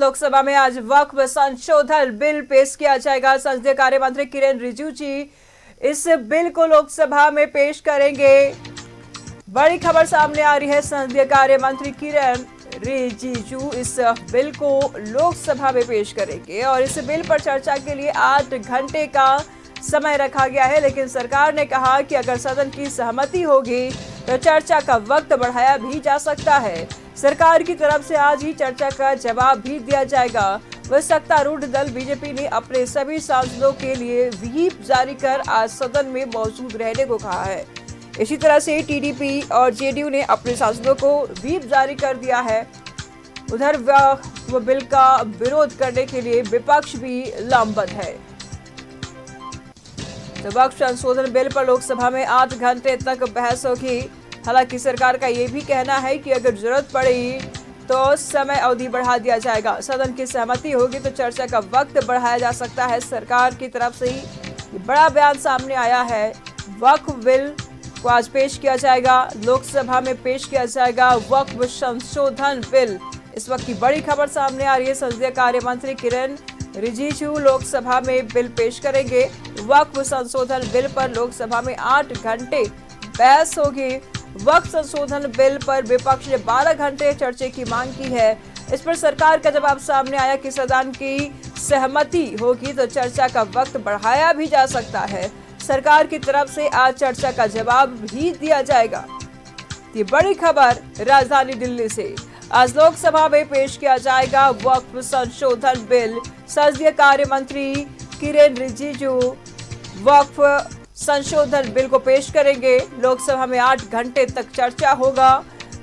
लोकसभा में आज वक्फ संशोधन बिल पेश किया जाएगा। संसदीय कार्य मंत्री किरेन रिजिजू इस बिल को लोकसभा में पेश करेंगे। बड़ी खबर सामने आ रही है। संसदीय कार्य मंत्री किरेन रिजिजू इस बिल को लोकसभा में पेश करेंगे और इस बिल पर चर्चा के लिए 8 घंटे का समय रखा गया है, लेकिन सरकार ने कहा कि अगर सदन की सहमति होगी तो चर्चा का वक्त बढ़ाया भी जा सकता है। सरकार की तरफ से आज ही चर्चा का जवाब भी दिया जाएगा। वह सत्तारूढ़ दल बीजेपी ने अपने सभी सांसदों के लिए व्हीप जारी कर आज सदन में मौजूद रहने को कहा है। इसी तरह से टीडीपी और जेडीयू ने अपने सांसदों को व्हीप जारी कर दिया है। उधर वह बिल का विरोध करने के लिए विपक्ष भी लामबंद है। तो वक्फ संशोधन बिल पर लोकसभा में 8 घंटे तक बहस होगी। हालांकि सरकार का यह भी कहना है कि अगर जरूरत पड़ी तो समय अवधि बढ़ा दिया जाएगा। सदन की सहमति होगी तो चर्चा का वक्त बढ़ाया जा सकता है। सरकार की तरफ से ही बड़ा बयान सामने आया है। वक्फ बिल को आज पेश किया जाएगा, लोकसभा में पेश किया जाएगा वक्फ संशोधन बिल। इस वक्त की बड़ी खबर सामने आ रही है। संसदीय कार्य मंत्री किरेन रिजिजू लोकसभा में बिल पेश करेंगे। वक्फ संशोधन बिल पर लोकसभा में 8 घंटे बहस होगी। वक्फ संशोधन बिल पर विपक्ष ने 12 घंटे चर्चा की मांग की है। इस पर सरकार का जवाब सामने आया कि सदन की सहमति होगी तो चर्चा का वक्त बढ़ाया भी जा सकता है। सरकार की तरफ से आज चर्चा का जवाब भी दिया जाएगा। ये बड़ी खबर राजधानी दिल्ली से। आज लोकसभा में पेश किया जाएगा वक्फ संशोधन बिल। संसदीय कार्य मंत्री किरेन रिजिजू वक्फ संशोधन बिल को पेश करेंगे। लोकसभा में 8 घंटे तक चर्चा होगा।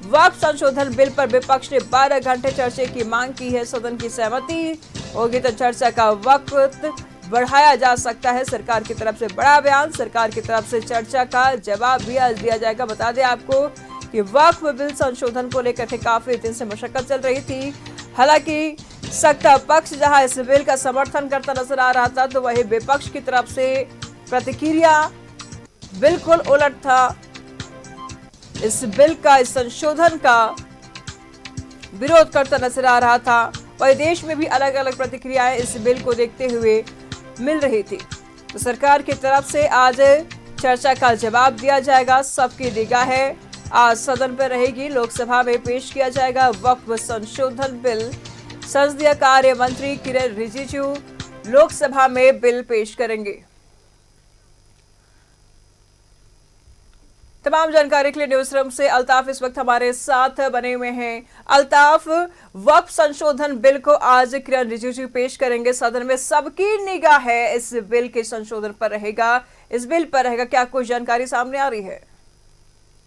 वक्फ संशोधन बिल पर विपक्ष ने 12 घंटे चर्चा की मांग की है। सदन की सहमति होगी तो चर्चा का वक्त बढ़ाया जा सकता है। सरकार की तरफ से बड़ा बयान, सरकार की तरफ से चर्चा का जवाब भी आज दिया जाएगा। बता दें आपको कि वक्फ बिल संशोधन को लेकर काफी दिन से मशक्कत चल रही थी। हालांकि सत्ता पक्ष जहां इस बिल का समर्थन करता नजर आ रहा था, तो वही विपक्ष की तरफ से प्रतिक्रिया बिल्कुल उलट था। इस बिल का, इस संशोधन का विरोध करता नजर आ रहा था। वही देश में भी अलग अलग प्रतिक्रियाएं इस बिल को देखते हुए मिल रही थी। तो सरकार की तरफ से आज चर्चा का जवाब दिया जाएगा। सबकी निगाहें आज सदन पर रहेगी। लोकसभा में पेश किया जाएगा वक्फ संशोधन बिल। संसदीय कार्य मंत्री किरेन रिजिजू लोकसभा में बिल पेश करेंगे। तमाम जानकारी के लिए न्यूज रूम से अल्ताफ इस वक्त हमारे साथ बने हुए हैं। अल्ताफ, वक्फ संशोधन बिल को आज किरेन रिजिजू पेश करेंगे। सदन में सबकी निगाह है इस बिल के संशोधन पर रहेगा, इस बिल पर रहेगा। क्या कोई जानकारी सामने आ रही है?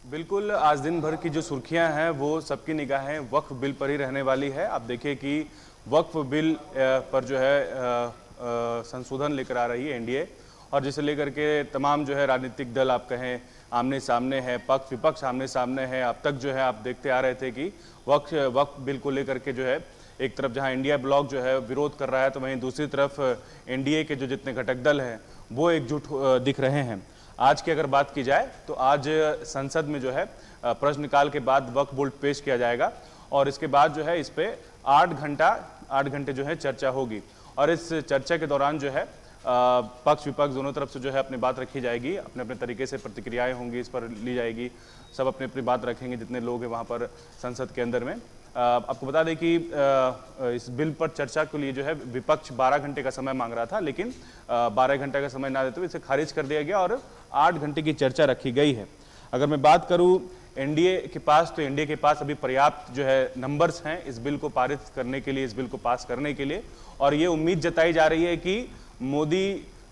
बिल्कुल, आज दिन भर की जो सुर्खियां हैं वो सबकी निगाहें वक्फ बिल पर ही रहने वाली है। आप देखिए कि वक्फ बिल पर जो है संशोधन लेकर आ रही है एनडीए, और जिसे लेकर के तमाम जो है राजनीतिक दल आप कहें आमने सामने है, पक्ष विपक्ष आमने सामने है। अब तक जो है आप देखते आ रहे थे कि वक्फ बिल को लेकर के जो है एक तरफ जहां इंडिया ब्लॉक जो है विरोध कर रहा है, तो वहीं दूसरी तरफ एनडीए के जो जितने घटक दल हैं वो एकजुट दिख रहे हैं। आज की अगर बात की जाए तो आज संसद में जो है प्रश्नकाल के बाद वक्फ बिल पेश किया जाएगा और इसके बाद जो है इस पे 8 घंटे जो है चर्चा होगी। और इस चर्चा के दौरान जो है पक्ष विपक्ष दोनों तरफ से जो है अपनी बात रखी जाएगी, अपने अपने तरीके से प्रतिक्रियाएं होंगी, इस पर ली जाएगी। सब अपनी अपनी बात रखेंगे जितने लोग हैं वहाँ पर संसद के अंदर में। आपको बता दें कि इस बिल पर चर्चा के लिए जो है विपक्ष 12 घंटे का समय मांग रहा था, लेकिन 12 घंटे का समय ना देते हुए इसे खारिज कर दिया गया और 8 घंटे की चर्चा रखी गई है। अगर मैं बात करूं एनडीए के पास, तो एनडीए के पास अभी पर्याप्त जो है नंबर्स हैं इस बिल को पारित करने के लिए, इस बिल को पास करने के लिए। और ये उम्मीद जताई जा रही है कि मोदी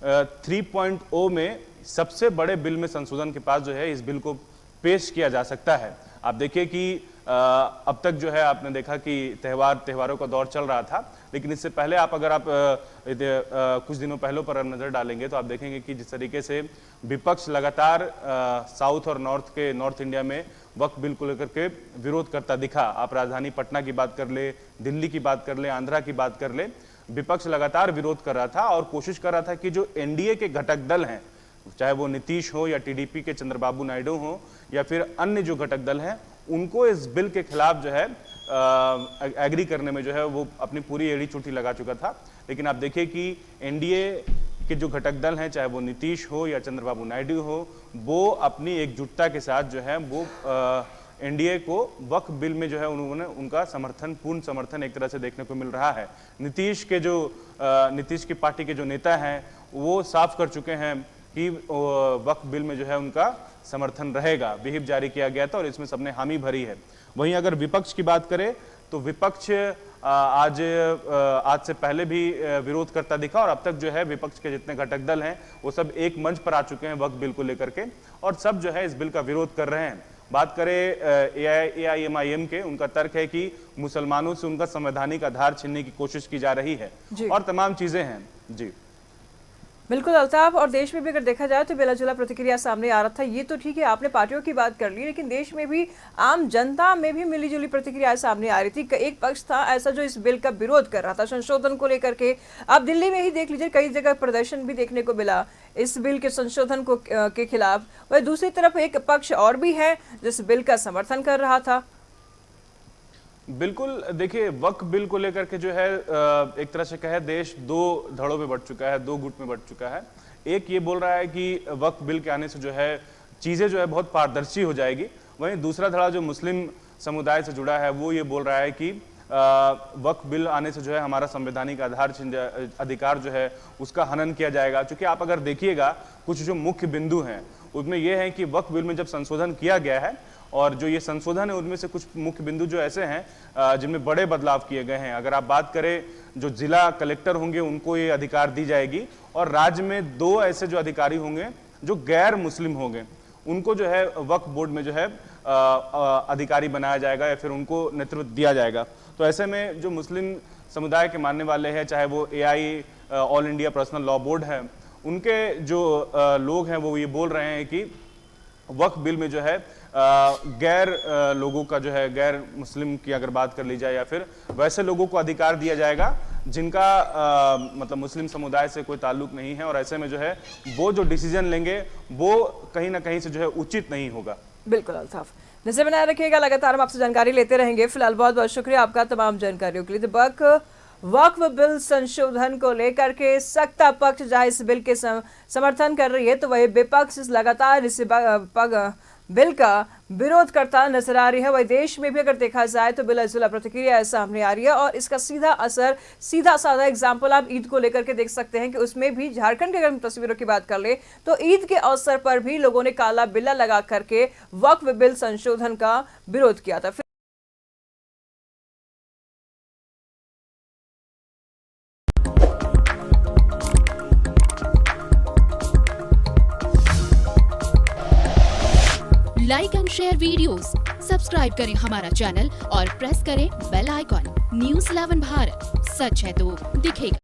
3.0 में सबसे बड़े बिल में संशोधन के पास जो है इस बिल को पेश किया जा सकता है। आप देखिए कि अब तक जो है आपने देखा कि त्योहारों का दौर चल रहा था, लेकिन इससे पहले अगर आप कुछ दिनों पहले पर नजर डालेंगे तो आप देखेंगे कि जिस तरीके से विपक्ष लगातार साउथ और नॉर्थ इंडिया में वक्फ बिल को लेकर के विरोध करता दिखा। आप राजधानी पटना की बात कर ले, दिल्ली की बात कर ले, आंध्रा की बात कर ले, विपक्ष लगातार विरोध कर रहा था और कोशिश कर रहा था कि जो एनडीए के घटक दल हैं, चाहे वो नीतीश हो या टीडीपी के चंद्रबाबू नायडू हो या फिर अन्य जो घटक दल हैं, उनको इस बिल के खिलाफ जो है एग्री करने में जो है वो अपनी पूरी एड़ी चुटी लगा चुका था। लेकिन आप देखिए कि एनडीए के जो घटक दल हैं, चाहे वो नीतीश हो या चंद्रबाबू नायडू हो, वो अपनी एकजुटता के साथ जो है वो एनडीए को वक्फ बिल में जो है उन्होंने उनका समर्थन, पूर्ण समर्थन एक तरह से देखने को मिल रहा है। नीतीश की पार्टी के जो नेता हैं वो साफ कर चुके हैं कि वक्फ बिल में जो है उनका समर्थन रहेगा। विहिप जारी किया गया था और इसमें सबने हामी भरी है। वहीं अगर विपक्ष की बात करें तो विपक्ष आज से पहले भी विरोध करता दिखा और अब तक जो है विपक्ष के जितने घटक दल हैं वो सब एक मंच पर आ चुके हैं वक्फ बिल को लेकर के और सब जो है इस बिल का विरोध कर रहे हैं। बात करें AIMIM के, उनका तर्क है कि मुसलमानों से उनका संवैधानिक आधार छीनने की कोशिश की जा रही है और तमाम चीजें हैं। जी बिल्कुल अल्ताफ, और देश में भी अगर देखा जाए तो मिला जुला प्रतिक्रिया सामने आ रहा था। ये तो ठीक है, आपने पार्टियों की बात कर ली, लेकिन देश में भी आम जनता में भी मिली जुली प्रतिक्रिया सामने आ रही थी। एक पक्ष था ऐसा जो इस बिल का विरोध कर रहा था संशोधन को लेकर के। अब दिल्ली में ही देख लीजिए, कई जगह प्रदर्शन भी देखने को मिला इस बिल के संशोधन को के खिलाफ। वह दूसरी तरफ एक पक्ष और भी है जिस बिल का समर्थन कर रहा था। बिल्कुल, देखिए वक्फ बिल को लेकर के जो है एक तरह से कहे देश दो धड़ों में बंट चुका है, दो गुट में बंट चुका है। एक ये बोल रहा है कि वक्फ बिल के आने से जो है चीज़ें जो है बहुत पारदर्शी हो जाएगी। वहीं दूसरा धड़ा जो मुस्लिम समुदाय से जुड़ा है वो ये बोल रहा है कि वक्फ बिल आने से जो है हमारा संवैधानिक अधिकार जो है उसका हनन किया जाएगा। क्योंकि आप अगर देखिएगा कुछ जो मुख्य बिंदु हैं उसमें यह है कि वक्फ बिल में जब संशोधन किया गया है और जो ये संशोधन है उनमें से कुछ मुख्य बिंदु जो ऐसे हैं जिनमें बड़े बदलाव किए गए हैं। अगर आप बात करें, जो जिला कलेक्टर होंगे उनको ये अधिकार दी जाएगी और राज्य में 2 ऐसे जो अधिकारी होंगे जो गैर मुस्लिम होंगे उनको जो है वक्फ बोर्ड में जो है अधिकारी बनाया जाएगा या फिर उनको नेतृत्व दिया जाएगा। तो ऐसे में जो मुस्लिम समुदाय के मानने वाले हैं, चाहे वो AI all India personal law board है, उनके जो लोग हैं वो ये बोल रहे हैं कि वक्फ बिल में जो है गैर लोगों का जो है, गैर मुस्लिम की अगर बात कर ली जाए या फिर वैसे लोगों को अधिकार दिया जाएगा जिनका मतलब मुस्लिम समुदाय से कोई ताल्लुक नहीं है और ऐसे में जो है वो जो डिसीजन लेंगे वो कहीं ना कहीं से जो है उचित नहीं होगा। बिल्कुल अल्ताफ, नजर बनाए रखिएगा, लगातार हम आपसे जानकारी लेते रहेंगे। फिलहाल बहुत बहुत शुक्रिया आपका तमाम जानकारियों के लिए। तो वक्फ बिल संशोधन को लेकर के सत्ता पक्ष जहां इस बिल के समर्थन कर रही है तो वही विपक्ष लगातार इस बिल का विरोध करता नजर आ रही है। वही देश में भी अगर देखा जाए तो बिला जुला प्रतिक्रिया सामने आ रही है और इसका सीधा असर, सीधा साधा एग्जाम्पल आप ईद को लेकर के देख सकते हैं कि उसमें भी झारखंड के अगर तस्वीरों की बात कर ले तो ईद के अवसर पर भी लोगों ने काला बिल्ला लगा करके वक्फ बिल संशोधन का विरोध किया था। Like and share videos, subscribe करें हमारा चैनल और प्रेस करें बेल आइकॉन। News 11 भारत, सच है तो दिखेगा।